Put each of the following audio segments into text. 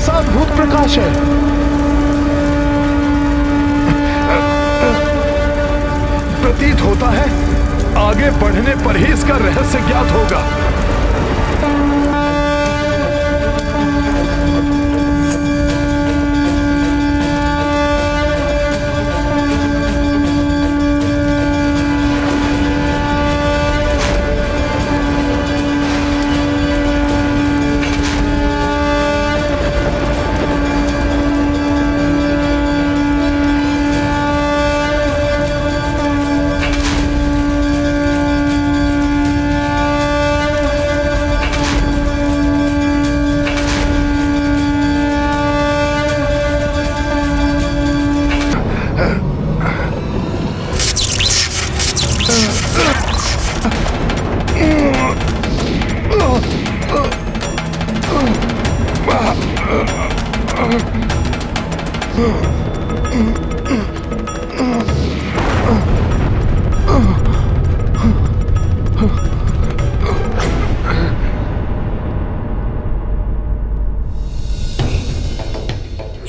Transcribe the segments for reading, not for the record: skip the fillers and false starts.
कैसा अद्भुत प्रकाश है। प्रतीत होता है आगे बढ़ने पर ही इसका रहस्य ज्ञात होगा।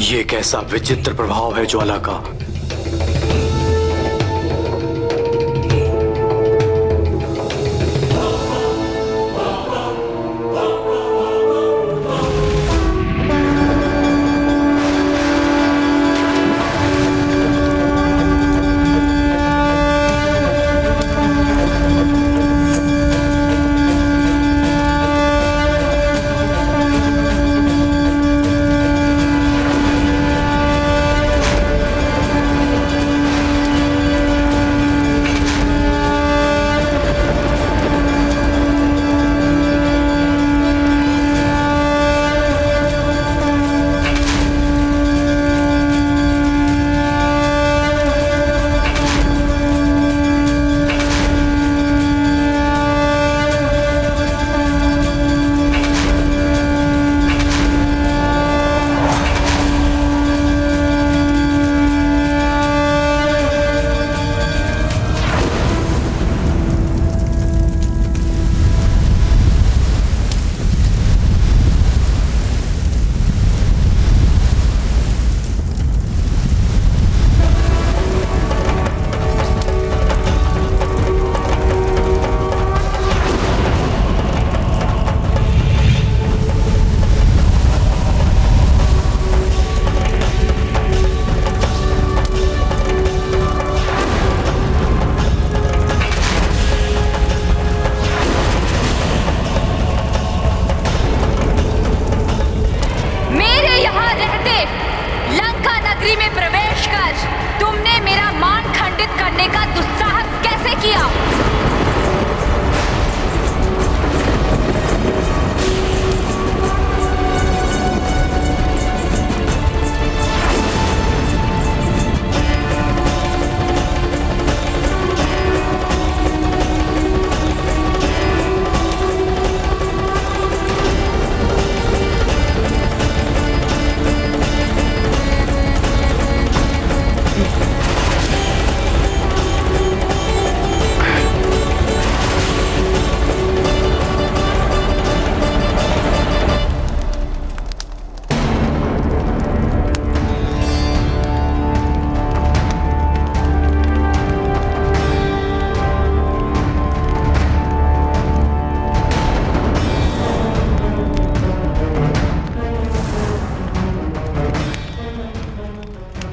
ये कैसा विचित्र प्रभाव है ज्वाला का।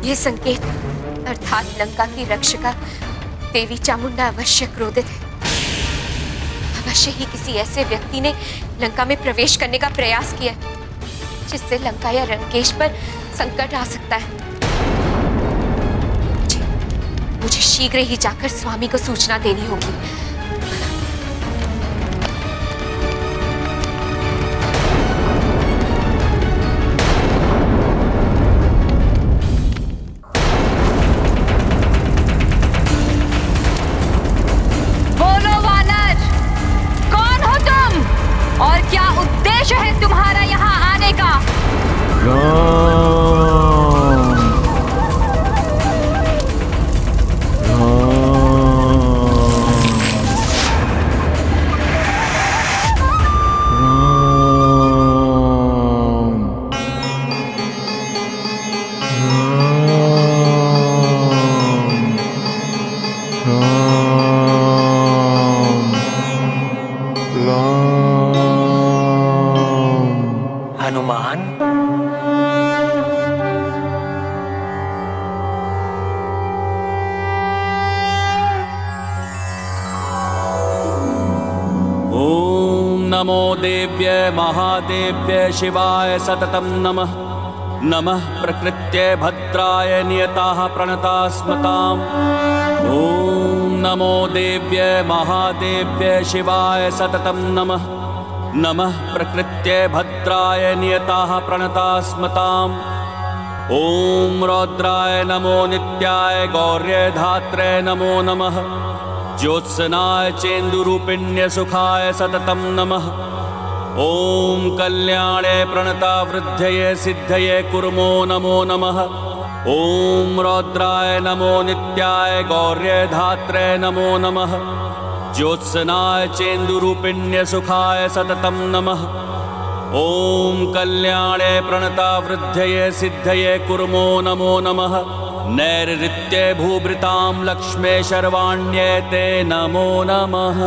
ये संकेत अर्थात लंका की रक्षिका देवी चामुंडा अवश्य क्रोधित है। अवश्य ही किसी ऐसे व्यक्ति ने लंका में प्रवेश करने का प्रयास किया है जिससे लंका या लंकेश पर संकट आ सकता है। मुझे शीघ्र ही जाकर स्वामी को सूचना देनी होगी। और क्या उद्देश्य है तुम्हारा यहाँ आने का? देव्ये महादेव्ये शिवाय सततं नमः। नमः प्रकृत्ये भद्राय नियताः प्रणता स्मताम्। ॐ नमो देव्ये महादेव्ये शिवाय सततं नमः। नमः प्रकृत्ये भद्राय नियताः प्रणता स्मताम्। ॐ रौद्राय नमो नित्याय गौर्ये धात्रे नमो नमः। ज्योत्सनाय चेन्दुरूपिण्य सुखाय सततं नमः। ॐ कल्याणे प्रणता वृद्धये सिद्धये कुर्मो नमो नमः। ॐ रौद्राय नमो नित्याय गौर्ये धात्रे नमो नमः। ज्योत्सनाय चेन्दुरूपिण्य सुखाय सततं नमः। ॐ कल्याणे प्रणता वृद्धये सिद्धये कुर्मो नमो नमः। नैरृत्ये भूभृतां लक्ष्मे शर्वाण्ये ते नमो नमः।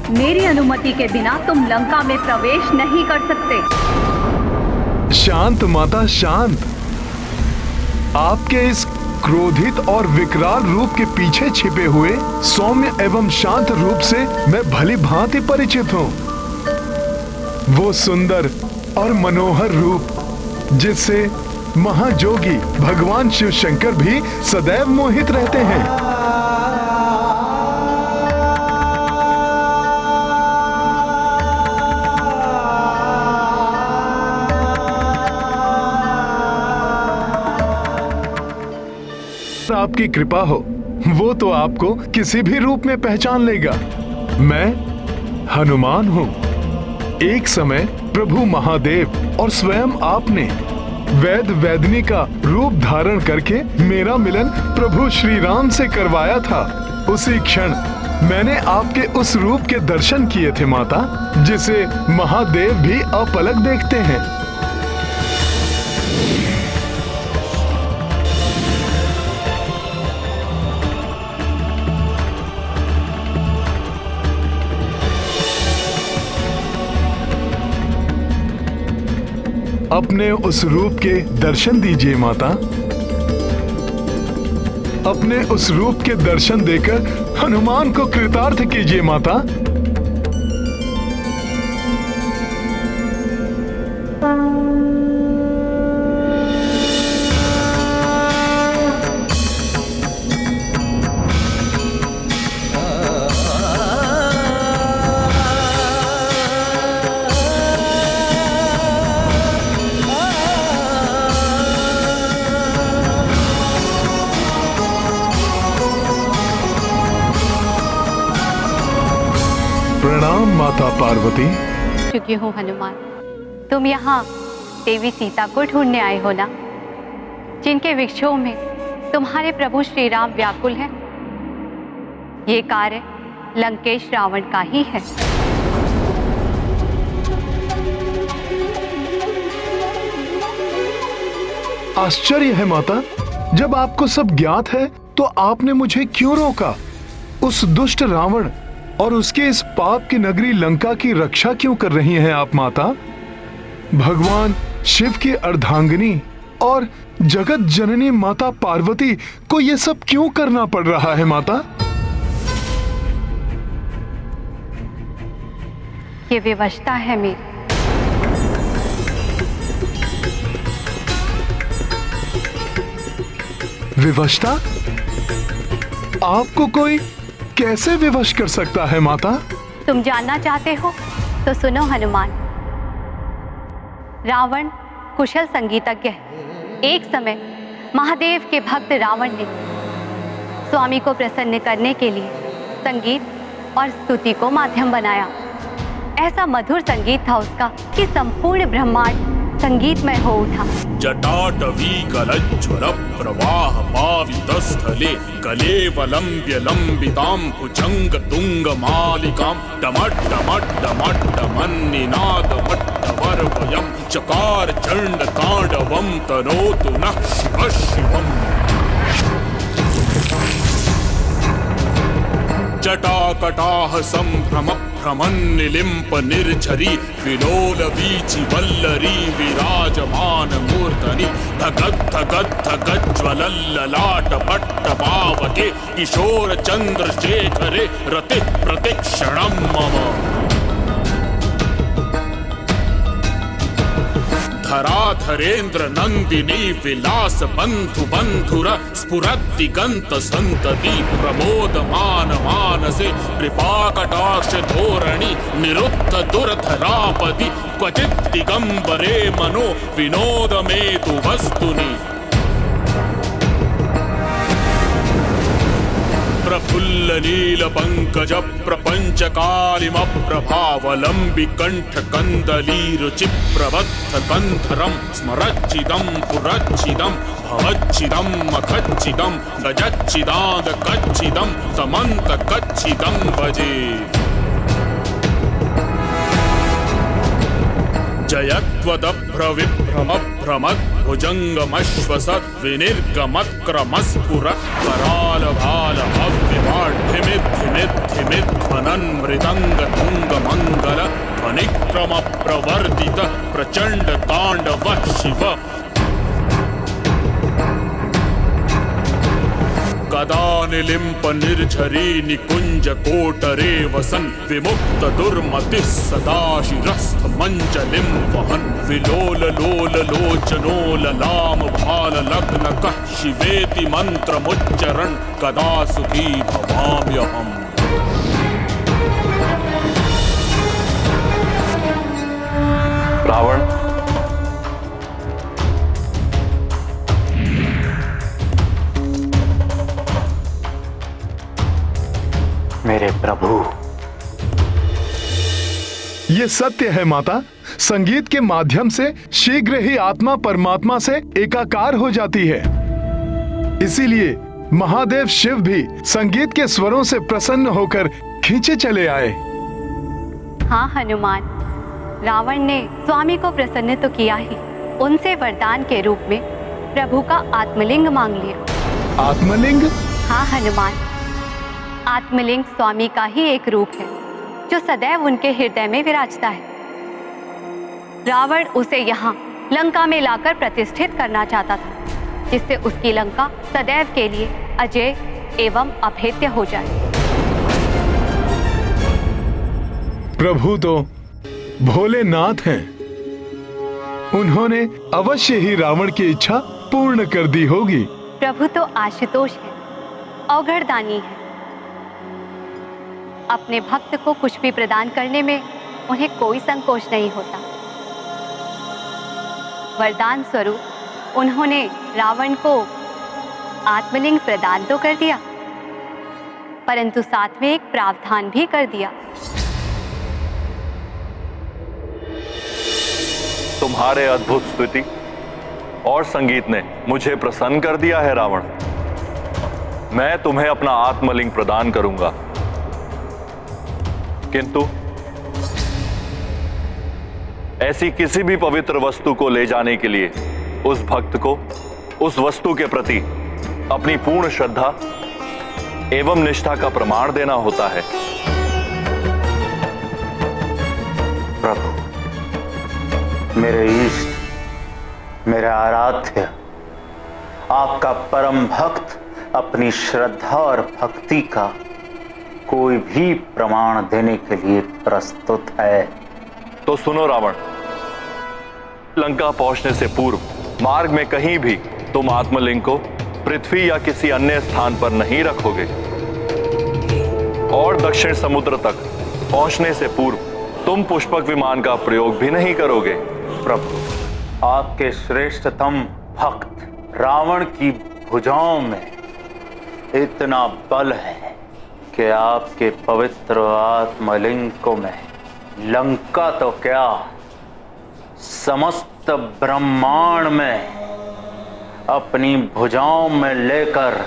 मेरी अनुमति के बिना तुम लंका में प्रवेश नहीं कर सकते। शांत माता शांत। आपके इस क्रोधित और विकराल रूप के पीछे छिपे हुए सौम्य एवं शांत रूप से मैं भली भांति परिचित हूँ। वो सुंदर और मनोहर रूप जिससे महाजोगी भगवान शिव शंकर भी सदैव मोहित रहते हैं। आपकी कृपा हो वो तो आपको किसी भी रूप में पहचान लेगा। मैं हनुमान हूँ। एक समय प्रभु महादेव और स्वयं आपने वैद वेदनी का रूप धारण करके मेरा मिलन प्रभु श्री राम से करवाया था। उसी क्षण मैंने आपके उस रूप के दर्शन किए थे माता, जिसे महादेव भी अपलक देखते हैं। अपने उस रूप के दर्शन दीजिए माता। अपने उस रूप के दर्शन देकर हनुमान को कृतार्थ कीजिए माता। प्रणाम माता पार्वती। चुकी हूँ हनुमान। तुम यहाँ देवी सीता को ढूंढने आए हो ना, जिनके विक्षोभ में तुम्हारे प्रभु श्री राम व्याकुल हैं। ये कार्य लंकेश रावण का ही है। आश्चर्य है माता, जब आपको सब ज्ञात है तो आपने मुझे क्यों रोका? उस दुष्ट रावण और उसके इस पाप की नगरी लंका की रक्षा क्यों कर रही हैं आप माता? भगवान शिव की अर्धांगिनी और जगत जननी माता पार्वती को ये सब क्यों करना पड़ रहा है माता? ये विवशता है मेरी। विवशता? आपको कोई कैसे विवश कर सकता है माता? तुम जानना चाहते हो तो सुनो हनुमान। रावण कुशल संगीतज्ञ है। एक समय महादेव के भक्त रावण ने स्वामी को प्रसन्न करने के लिए संगीत और स्तुति को माध्यम बनाया। ऐसा मधुर संगीत था उसका कि संपूर्ण ब्रह्मांड संगीतमय हो उठा। जटाटवी कलज्ज्वल प्रवाह पावितस्थले कलेवलम्ब्य लम्बितां भुजंग तुंग मालिकां डमड्डमड्डमड्डमन्निनादमट्टवर्वयं चकार चंड तांडवं तनोतु नः शिवः शिवम्। जटाकटाह संभ्रम भ्रमन्निलिम्प निर्झरी विलोल वीचि वल्लरी विराजमान मूर्धनि धगद्धगद्धगज्ज्वलल्ललाट पट्टपावके किशोर चंद्रशेखरे रतिः प्रतिक्षणं मम। धराधरेन्द्र नंदिनी विलास बंधु बंधुर स्फुरद्दिगंत संतति प्रमोदमान मानसे कृपाकटाक्ष धोरणि निरुद्ध दुर्धरापदि क्वचित् दिगंबरे मनो विनोदमेतु वस्तुनि। प्रफुल्ल नील पंकज प्रपंच कालिम प्रभावलंबि कंठ कंदली रुचि प्रबद्ध कंधरम स्मरच्चिदं पुरच्चिदं भवच्चिदं मखच्चिदं गजच्चिदाद कच्चिदं तमंत कच्चिदं भजे। जयत्वदभ्रविभ्रमभ्रमद् भुजङ्गमश्वसत् विनिर्गमत्क्रमस्फुर करालभालभव्यवाढ्यमिद्धिमिद्धिमिध्वनन् मृदङ्गतुङ्गमङ्गल ध्वनिक्रमप्रवर्धित प्रचण्ड ताण्डवः शिव। कदा निलिम्प निर्झरी निकुंज कोटरे वसन विमुक्त दुर्मतिः सदा शिरस्थ मंजलिं वहन विलोल लोल लोचनो ललाम भाल लग्न कः शिवेति मंत्रमुच्चरण कदा सुखी भवाम्यहम्। रावण, मेरे प्रभु। ये सत्य है माता, संगीत के माध्यम से शीघ्र ही आत्मा परमात्मा से एकाकार हो जाती है। इसीलिए महादेव शिव भी संगीत के स्वरों से प्रसन्न होकर खींचे चले आए। हाँ हनुमान, रावण ने स्वामी को प्रसन्न तो किया ही, उनसे वरदान के रूप में प्रभु का आत्मलिंग मांग लिया। आत्मलिंग? हाँ हनुमान, आत्मलिंग स्वामी का ही एक रूप है जो सदैव उनके हृदय में विराजता है। रावण उसे यहाँ लंका में लाकर प्रतिष्ठित करना चाहता था, जिससे उसकी लंका सदैव के लिए अजय एवं अभेद्य हो जाए। प्रभु तो भोलेनाथ हैं, उन्होंने अवश्य ही रावण की इच्छा पूर्ण कर दी होगी। प्रभु तो आशुतोष है, अवघड़दानी है। अपने भक्त को कुछ भी प्रदान करने में उन्हें कोई संकोच नहीं होता। वरदान स्वरूप उन्होंने रावण को आत्मलिंग प्रदान तो कर दिया, परंतु साथ में एक प्रावधान भी कर दिया। तुम्हारे अद्भुत स्तुति और संगीत ने मुझे प्रसन्न कर दिया है रावण। मैं तुम्हें अपना आत्मलिंग प्रदान करूंगा, किंतु ऐसी किसी भी पवित्र वस्तु को ले जाने के लिए उस भक्त को उस वस्तु के प्रति अपनी पूर्ण श्रद्धा एवं निष्ठा का प्रमाण देना होता है। प्रभु, मेरे इष्ट, मेरे आराध्य, आपका परम भक्त अपनी श्रद्धा और भक्ति का कोई भी प्रमाण देने के लिए प्रस्तुत है। तो सुनो रावण, लंका पहुंचने से पूर्व मार्ग में कहीं भी तुम आत्मलिंग को पृथ्वी या किसी अन्य स्थान पर नहीं रखोगे और दक्षिण समुद्र तक पहुंचने से पूर्व तुम पुष्पक विमान का प्रयोग भी नहीं करोगे। प्रभु, आपके श्रेष्ठतम भक्त रावण की भुजाओं में इतना बल है कि आपके पवित्र आत्मलिंग को मैं लंका तो क्या समस्त ब्रह्मांड में अपनी भुजाओं में लेकर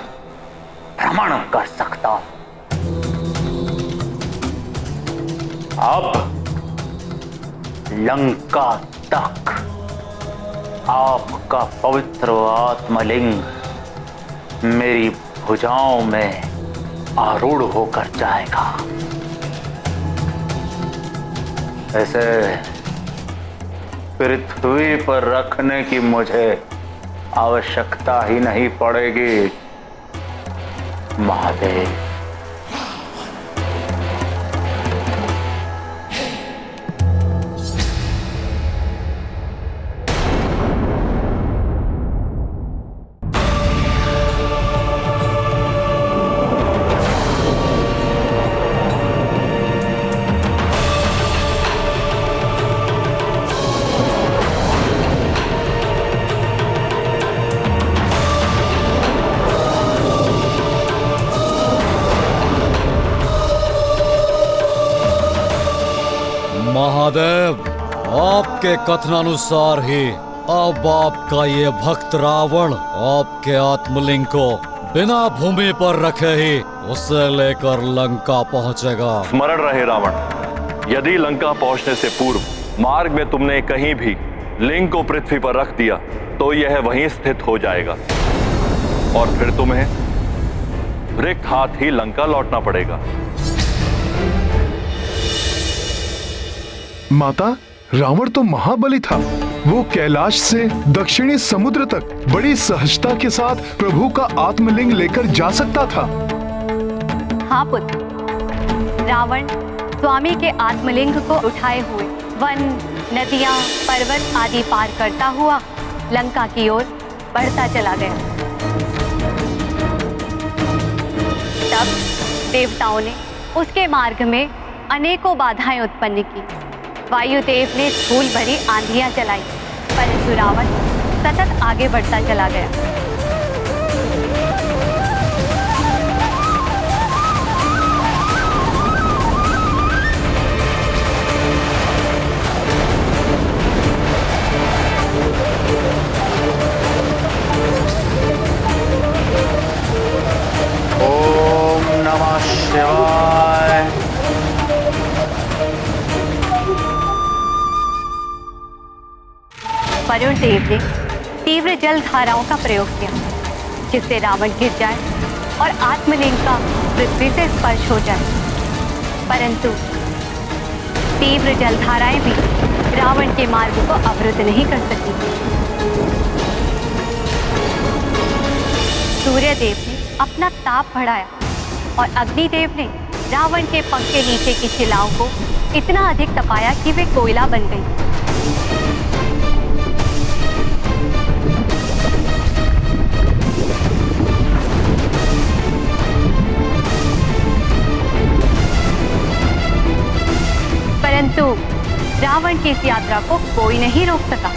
भ्रमण कर सकता हूं। अब लंका तक आपका पवित्र आत्मलिंग मेरी भुजाओं में आरूढ़ होकर जाएगा। ऐसे पृथ्वी पर रखने की मुझे आवश्यकता ही नहीं पड़ेगी महादेव। महादेव, आपके कथनानुसार ही अब आपका ये भक्त रावण आपके आत्मलिंग को बिना भूमि पर रखे ही उसे लेकर लंका पहुंचेगा। स्मरण रहे रावण, यदि लंका पहुंचने से पूर्व मार्ग में तुमने कहीं भी लिंग को पृथ्वी पर रख दिया तो यह वहीं स्थित हो जाएगा और फिर तुम्हें रिक्त हाथ ही लंका लौटना पड़ेगा। माता, रावण तो महाबली था। वो कैलाश से दक्षिणी समुद्र तक बड़ी सहजता के साथ प्रभु का आत्मलिंग लेकर जा सकता था। हाँ पुत्र, रावण स्वामी के आत्मलिंग को उठाए हुए वन, नदियां, पर्वत आदि पार करता हुआ लंका की ओर बढ़ता चला गया। तब देवताओं ने उसके मार्ग में अनेकों बाधाएं उत्पन्न की। वायुदेव ने धूल भरी आंधियां चलाई, परंतु रावण सतत आगे बढ़ता चला गया। ओम नमः शिवाय। वरुण देव ने तीव्र जल धाराओं का प्रयोग किया, जिससे रावण गिर जाए और आत्मलिंग का पृथ्वी से स्पर्श हो जाए, परंतु तीव्र जल धाराएं भी रावण के मार्ग को अवरुद्ध नहीं कर सकी। सूर्यदेव ने अपना ताप बढ़ाया और अग्निदेव ने रावण के पंख के नीचे की शिलाओं को इतना अधिक तपाया कि वे कोयला बन गई। परंतु रावण की इस यात्रा को कोई नहीं रोक सका।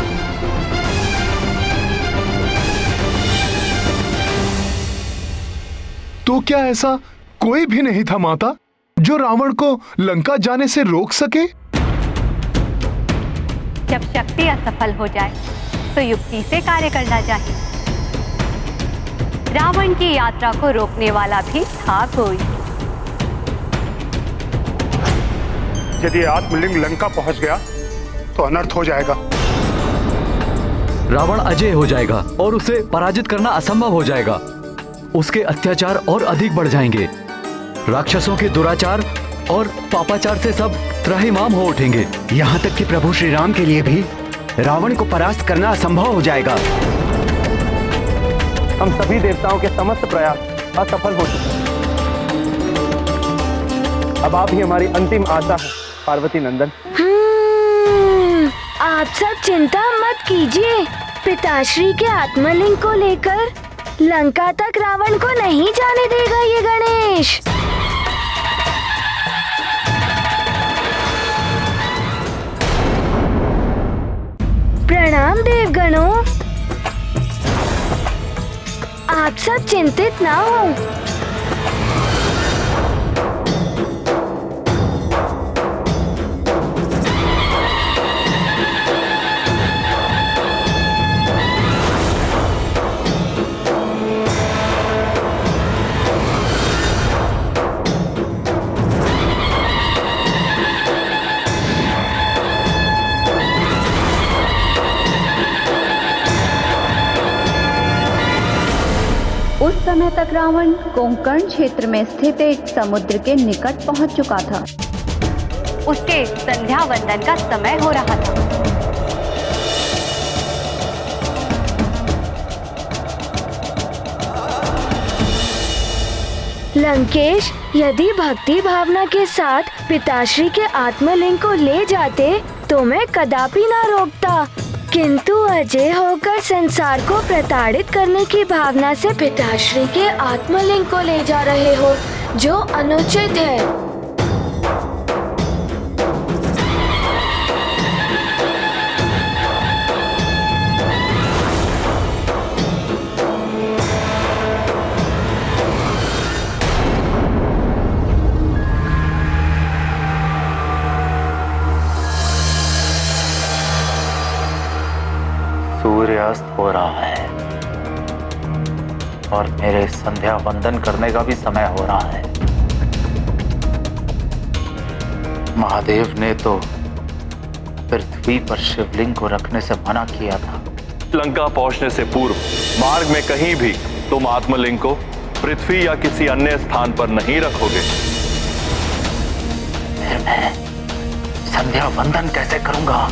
तो क्या ऐसा कोई भी नहीं था माता, जो रावण को लंका जाने से रोक सके? जब शक्ति असफल हो जाए तो युक्ति से कार्य करना चाहिए। रावण की यात्रा को रोकने वाला भी था कोई। यदि आत्मलिंग लंका पहुंच गया तो अनर्थ हो जाएगा। रावण अजय हो जाएगा और उसे पराजित करना असंभव हो जाएगा। उसके अत्याचार और अधिक बढ़ जाएंगे। राक्षसों के दुराचार और पापाचार से सब त्राहिमाम हो उठेंगे। यहाँ तक कि प्रभु श्री राम के लिए भी रावण को परास्त करना असंभव हो जाएगा। हम सभी देवताओं के समस्त प्रयास असफल हो चुके हैं। अब आप ही हमारी अंतिम आशा है पार्वती नंदन। आप सब चिंता मत कीजिए। पिताश्री के आत्मलिंग को लेकर लंका तक रावण को नहीं जाने देगा ये गणेश। प्रणाम देवगणों। आप सब चिंतित ना हो। उस समय तक रावण कोंकण क्षेत्र में स्थित एक समुद्र के निकट पहुंच चुका था। उसके संध्या वंदन का समय हो रहा था। लंकेश, यदि भक्ति भावना के साथ पिताश्री के आत्मलिंग को ले जाते तो मैं कदापि ना रोकता, किंतु अजय होकर संसार को प्रताड़ित करने की भावना से पिताश्री के आत्मलिंग को ले जा रहे हो, जो अनुचित है। सूर्यास्त हो रहा है और मेरे संध्या वंदन करने का भी समय हो रहा है। महादेव ने तो पृथ्वी पर शिवलिंग को रखने से मना किया था। लंका पहुंचने से पूर्व मार्ग में कहीं भी तुम आत्मलिंग को पृथ्वी या किसी अन्य स्थान पर नहीं रखोगे। फिर मैं संध्या वंदन कैसे करूंगा?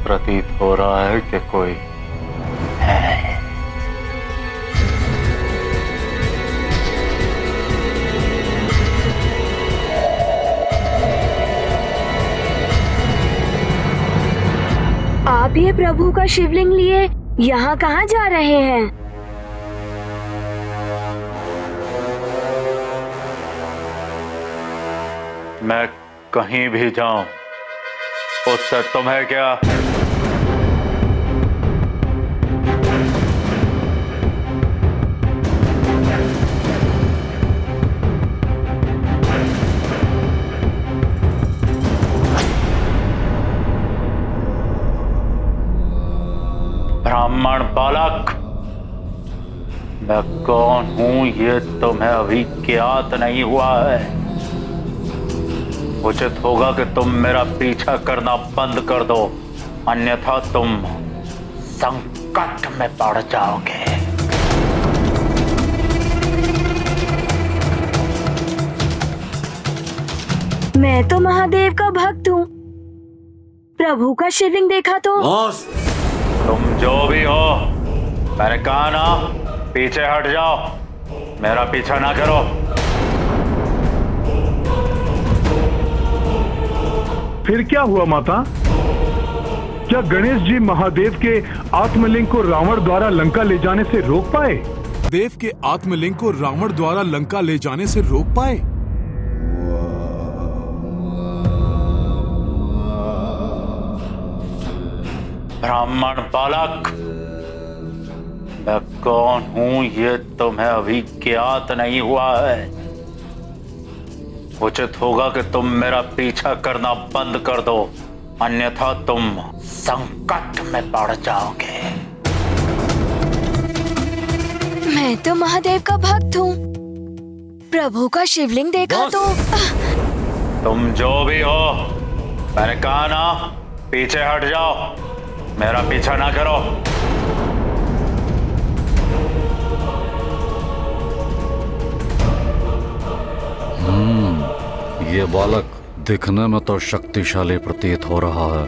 प्रतीत हो रहा है कि कोई है। आप ये प्रभु का शिवलिंग लिए यहाँ कहाँ जा रहे हैं? मैं कहीं भी जाऊं उससे तुम्हें क्या? ब्राह्मण बालक, मैं कौन हूं ये तुम्हें अभी ज्ञात नहीं हुआ है। उचित होगा कि तुम मेरा पीछा करना बंद कर दो, अन्यथा तुम संकट में पड़ जाओगे। मैं तो महादेव का भक्त हूँ। प्रभु का शिवलिंग देखा तो तुम जो भी हो, मैंने कहा ना, पीछे हट जाओ, मेरा पीछा ना करो। फिर क्या हुआ माता? क्या गणेश जी महादेव के आत्मलिंग को रावण द्वारा लंका ले जाने से रोक पाए? देव के आत्मलिंग को रावण द्वारा लंका ले जाने से रोक पाए? ब्राह्मण बालक, मैं कौन हूं ये तुम्हें अभी ज्ञात नहीं हुआ है। उचित होगा कि तुम मेरा पीछा करना बंद कर दो, अन्यथा तुम संकट में पड़ जाओगे। मैं तो महादेव का भक्त हूँ। प्रभु का शिवलिंग देखा तो तुम जो भी हो, मैंने कहा ना, पीछे हट जाओ, मेरा पीछा ना करो। ये बालक दिखने में तो शक्तिशाली प्रतीत हो रहा है,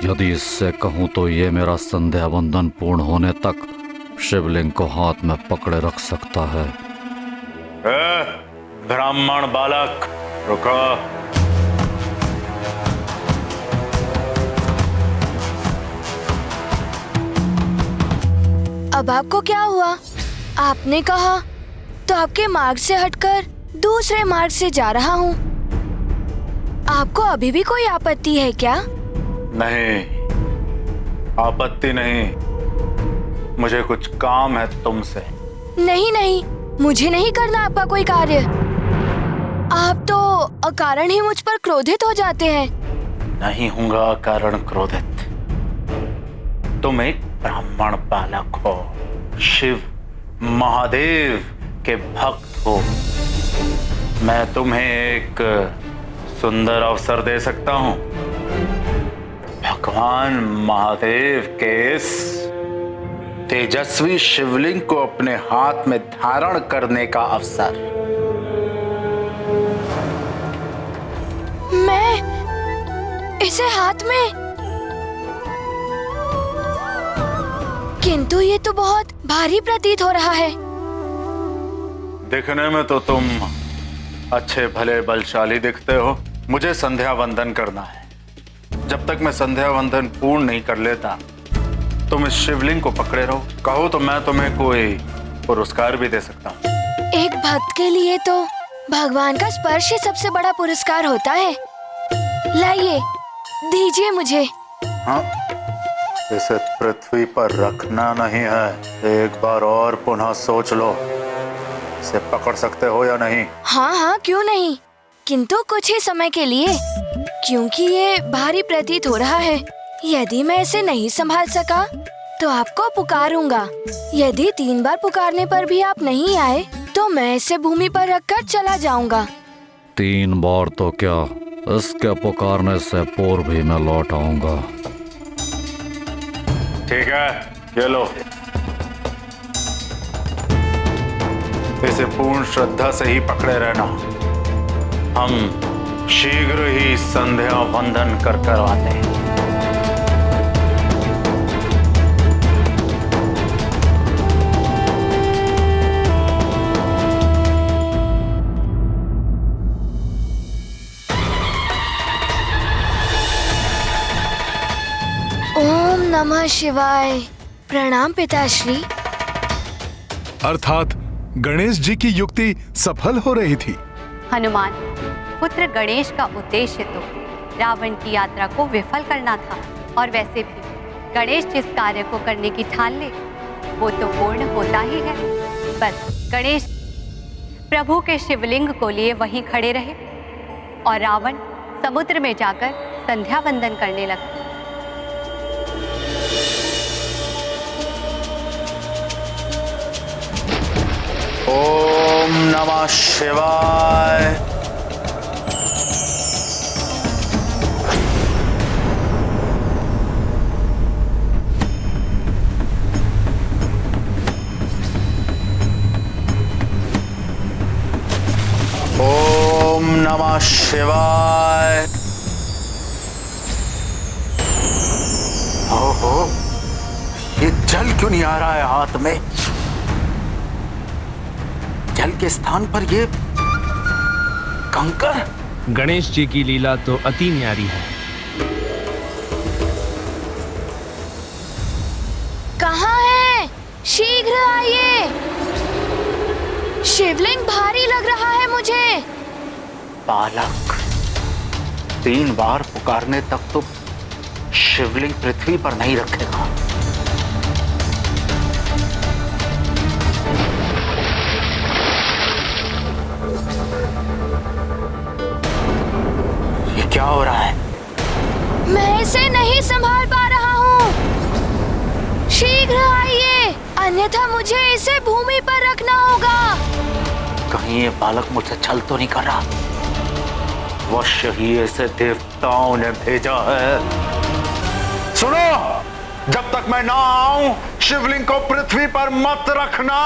यदि इससे कहूं तो ये मेरा संध्या वंदन पूर्ण होने तक शिवलिंग को हाथ में पकड़े रख सकता है। ब्राह्मण बालक, रुको। अब आपको क्या हुआ? आपने कहा तो आपके मार्ग से हटकर दूसरे मार्ग से जा रहा हूँ। आपको अभी भी कोई आपत्ति है क्या? नहीं, आपत्ति नहीं। मुझे कुछ काम है तुमसे। नहीं नहीं, मुझे नहीं करना आपका कोई कार्य। आप तो अकारण ही मुझ पर क्रोधित हो जाते हैं। नहीं हूँगा अकारण क्रोधित। तुम एक ब्राह्मण बालक हो, शिव महादेव के भक्त हो। मैं तुम्हें एक सुंदर अवसर दे सकता हूँ। भगवान महादेव के इस तेजस्वी शिवलिंग को अपने हाथ में धारण करने का अवसर। मैं इसे हाथ में? किंतु ये तो बहुत भारी प्रतीत हो रहा है। दिखने में तो तुम अच्छे भले बलशाली दिखते हो। मुझे संध्या वंदन करना है। जब तक मैं संध्या वंदन पूर्ण नहीं कर लेता तुम इस शिवलिंग को पकड़े रहो। कहो तो मैं तुम्हें कोई पुरस्कार भी दे सकता हूँ। एक भक्त के लिए तो भगवान का स्पर्श ही सबसे बड़ा पुरस्कार होता है। लाइए, दीजिए मुझे। हाँ, इसे पृथ्वी पर रखना नहीं है। एक बार और पुनः सोच लो, इसे पकड़ सकते हो या नहीं? हाँ हाँ, क्यों नहीं, किंतु कुछ ही समय के लिए, क्योंकि ये भारी प्रतीत हो रहा है। यदि मैं इसे नहीं संभाल सका तो आपको पुकारूंगा। यदि 3 बार पुकारने पर भी आप नहीं आए तो मैं इसे भूमि पर रखकर चला जाऊंगा। 3 बार तो क्या, इसके पुकारने से पूर्व भी मैं लौट आऊंगा। ठीक है, ये लो। इसे पूर्ण श्रद्धा से ही पकड़े रहना। हम शीघ्र ही संध्या वंदन कर करवाते हैं। ओम नमः शिवाय। प्रणाम पिताश्री। अर्थात गणेश जी की युक्ति सफल हो रही थी। हनुमान, पुत्र गणेश का उद्देश्य तो रावण की यात्रा को विफल करना था, और वैसे भी गणेश जिस कार्य को करने की ठान ले वो तो पूर्ण होता ही है। बस गणेश प्रभु के शिवलिंग को लिए वहीं खड़े रहे और रावण समुद्र में जाकर संध्या वंदन करने लगा। ओम नमः शिवाय। ओम नमः शिवाय। ओहो, ये जल क्यों नहीं आ रहा है हाथ में? जल के स्थान पर ये कंकर। गणेश जी की लीला तो अति न्यारी है। कहाँ है? शीघ्र आइए। शिवलिंग भारी लग रहा है मुझे। बालक, 3 बार पुकारने तक तो शिवलिंग पृथ्वी पर नहीं रखेगा। ये क्या हो रहा है? मैं इसे नहीं संभाल पा रहा हूँ। शीघ्र आइए, अन्यथा मुझे इसे भूमि पर रखना होगा। कहीं ये बालक मुझसे छल तो नहीं कर रहा? वश्य ही ऐसे देवताओं ने भेजा है। सुनो, जब तक मैं ना आऊं शिवलिंग को पृथ्वी पर मत रखना।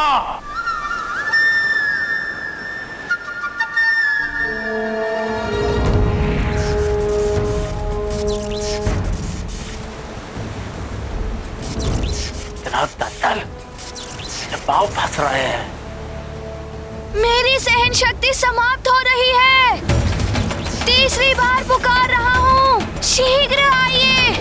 तरस रहे हैं। मेरी सहन शक्ति समाप्त हो रही है। तीसरी बार पुकार रहा हूँ, शीघ्र आइए,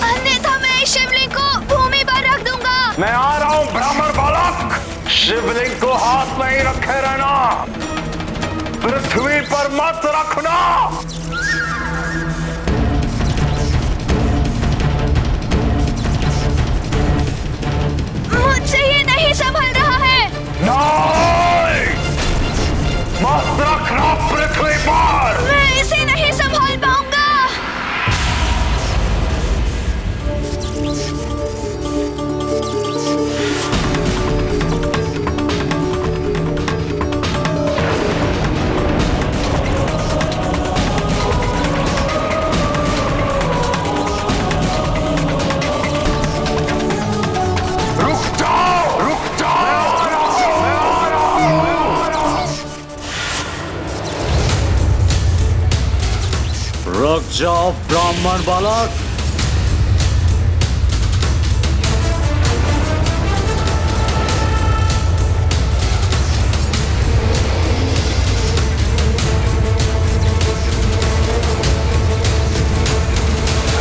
अन्यथा मैं इस शिवलिंग को भूमि पर रख दूंगा। मैं आ रहा हूँ ब्राह्मण बालक, शिवलिंग को हाथ में ही रखे रहना, पृथ्वी पर मत रखना। मुझसे ये नहीं संभल रहा है। नहीं, मत रखना पृथ्वी पर। मैं इसे नहीं संभाल पाऊंगा। रुक जाओ ब्राह्मण बालक।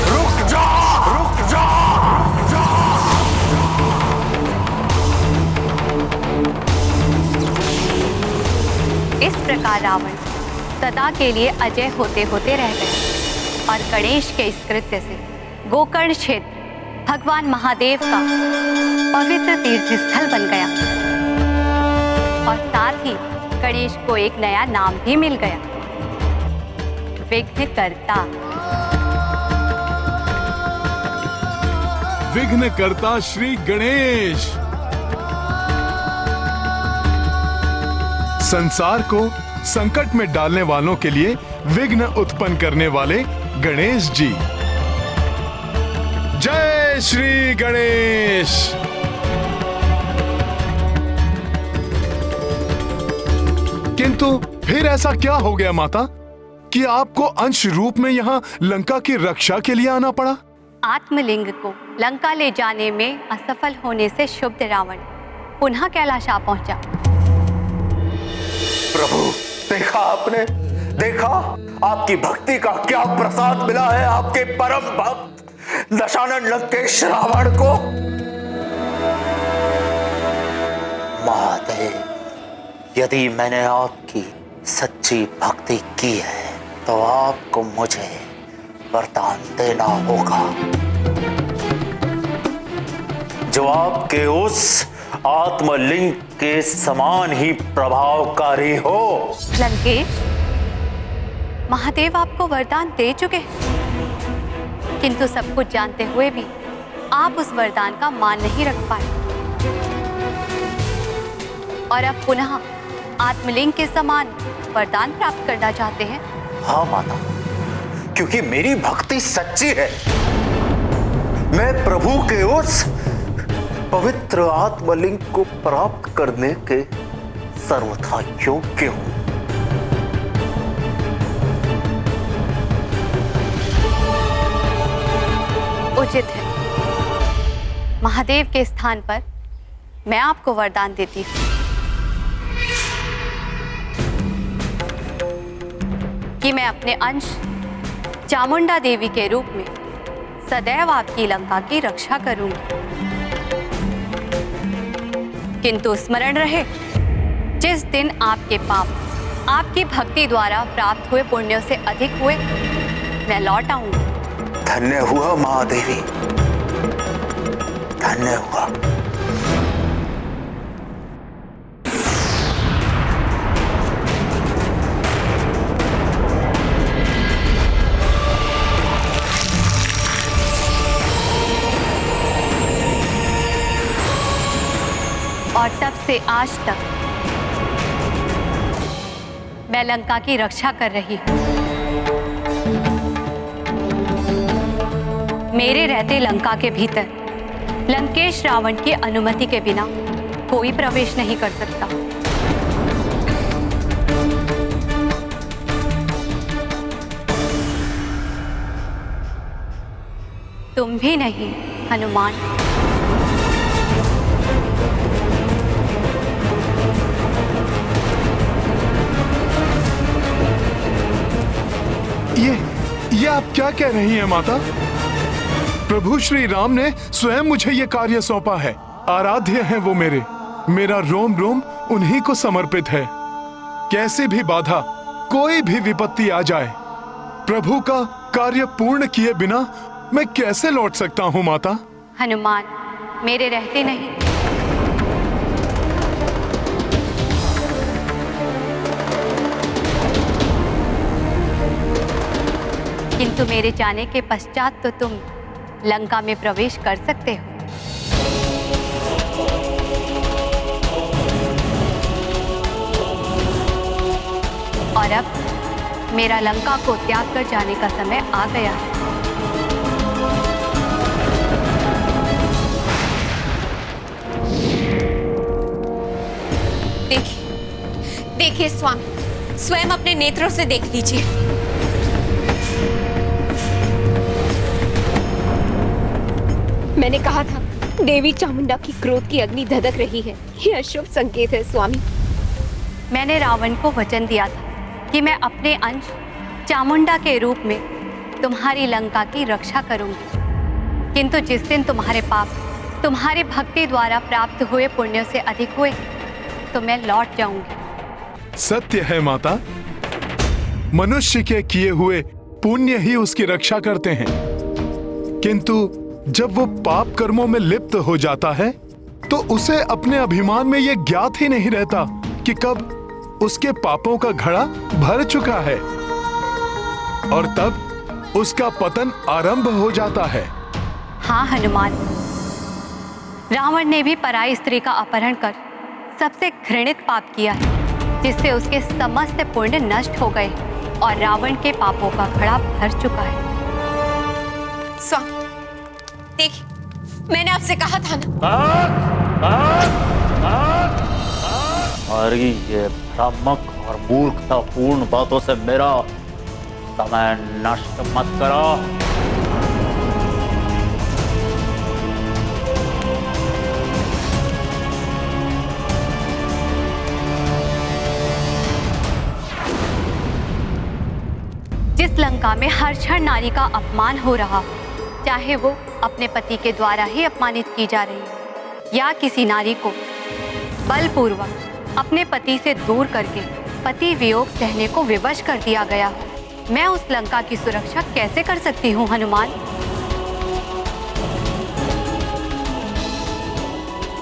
रुक जा, रुक जा, रुक जा। इस प्रकार रावण सदा के लिए अजय होते होते रह गए और गणेश के इस कृत्य से गोकर्ण क्षेत्र भगवान महादेव का पवित्र तीर्थ स्थल बन गया और साथ ही गणेश को एक नया नाम भी मिल गया, विघ्नकर्ता। विघ्नकर्ता श्री गणेश। संसार को संकट में डालने वालों के लिए विघ्न उत्पन्न करने वाले गणेश जी। जय श्री गणेश। किंतु फिर ऐसा क्या हो गया माता कि आपको अंश रूप में यहाँ लंका की रक्षा के लिए आना पड़ा? आत्मलिंग को लंका ले जाने में असफल होने से क्षुब्ध रावण पुनः कैलाश आ पहुंचा। प्रभु, देखा आपने, देखा आपकी भक्ति का क्या प्रसाद मिला है आपके परम भक्त दशानन लंकेश रावण को। महादेव, यदि मैंने आपकी सच्ची भक्ति की है तो आपको मुझे वरदान देना होगा जो आपके उस आत्मलिंग के समान ही प्रभावकारी हो। लंकेश, महादेव आपको वरदान दे चुके हैं, किंतु सब कुछ जानते हुए भी आप उस वरदान का मान नहीं रख पाए और अब पुनः आत्मलिंग के समान वरदान प्राप्त करना चाहते हैं। हाँ माता, क्योंकि मेरी भक्ति सच्ची है। मैं प्रभु के उस पवित्र आत्मलिंग को प्राप्त करने के सर्वथा योग्य हूं। उचित है, महादेव के स्थान पर मैं आपको वरदान देती हूँ कि मैं अपने अंश चामुंडा देवी के रूप में सदैव आपकी लंका की रक्षा करूंगी। किंतु स्मरण रहे, जिस दिन आपके पाप आपकी भक्ति द्वारा प्राप्त हुए पुण्यों से अधिक हुए, मैं लौट आऊंगी। धन्य हुआ महादेवी, धन्य हुआ। और तब से आज तक मैं लंका की रक्षा कर रही हूं। मेरे रहते लंका के भीतर लंकेश रावण की अनुमति के बिना कोई प्रवेश नहीं कर सकता। तुम भी नहीं हनुमान। ये आप क्या कह रही हैं माता? प्रभु श्री राम ने स्वयं मुझे ये कार्य सौंपा है। आराध्य हैं वो मेरे, मेरा रोम रोम उन्हीं को समर्पित है। कैसी भी बाधा, कोई भी विपत्ति आ जाए, प्रभु का कार्य पूर्ण किए बिना मैं कैसे लौट सकता हूँ माता? हनुमान, मेरे रहते नहीं। किंतु मेरे जाने के पश्चात तो तुम लंका में प्रवेश कर सकते हो। और अब मेरा लंका को त्याग कर जाने का समय आ गया है। देखिए स्वामी, स्वयं अपने नेत्रों से देख लीजिए। मैंने कहा था देवी चामुंडा की क्रोध की अग्नि धधक रही है। ये अशुभ संकेत है स्वामी। मैंने रावण को वचन दिया था कि मैं अपने अंश चामुंडा के रूप में तुम्हारी लंका की रक्षा करूंगी। किंतु जिस दिन तुम्हारे पाप तुम्हारे भक्ति द्वारा प्राप्त हुए पुण्य से अधिक हुए तो मैं लौट जाऊंगी। सत्य है माता, मनुष्य के किए हुए पुण्य ही उसकी रक्षा करते हैं। किंतु जब वो पाप कर्मों में लिप्त हो जाता है तो उसे अपने अभिमान में ये ज्ञात ही नहीं रहता कि कब उसके पापों का घड़ा भर चुका है और तब उसका पतन आरंभ हो जाता है। हाँ हनुमान, रावण ने भी पराई स्त्री का अपहरण कर सबसे घृणित पाप किया है, जिससे उसके समस्त पुण्य नष्ट हो गए और रावण के पापों का घड़ा भर चुका है। स्वामी देखिए, मैंने आपसे कहा था ना। और ये भ्रामक और मूर्खतापूर्ण बातों से मेरा समय नष्ट मत करो। जिस लंका में हर क्षण नारी का अपमान हो रहा हो, चाहे वो अपने पति के द्वारा ही अपमानित की जा रही हो या किसी नारी को बलपूर्वक अपने पति से दूर करके पति वियोग सहने को विवश कर दिया गया हो, मैं उस लंका की सुरक्षा कैसे कर सकती हूँ हनुमान?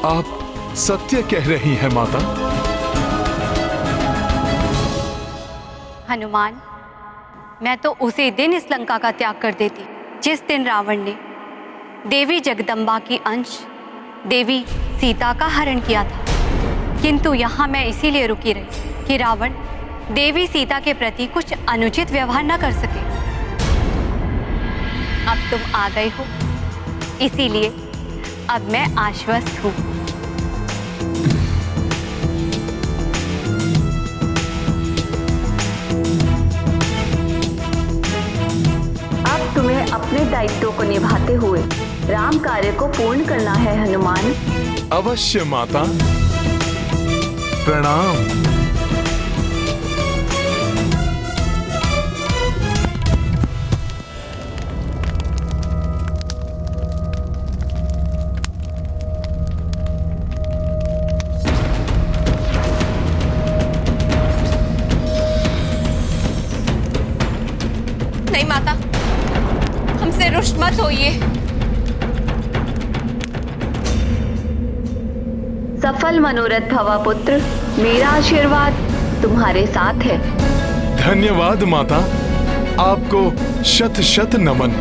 आप सत्य कह रही हैं माता। हनुमान, मैं तो उसी दिन इस लंका का त्याग कर देती जिस दिन रावण ने देवी जगदम्बा की अंश देवी सीता का हरण किया था। किंतु यहाँ मैं इसीलिए रुकी रही कि रावण देवी सीता के प्रति कुछ अनुचित व्यवहार न कर सके। अब तुम आ गए हो, इसीलिए अब मैं आश्वस्त हूँ। तुम्हें अपने दायित्वों को निभाते हुए राम कार्य को पूर्ण करना है हनुमान। अवश्य माता, प्रणाम। नहीं माता, हमसे रुष्ट मत होइए। सफल मनोरथ भवा पुत्र, मेरा आशीर्वाद तुम्हारे साथ है। धन्यवाद माता, आपको शत शत नमन।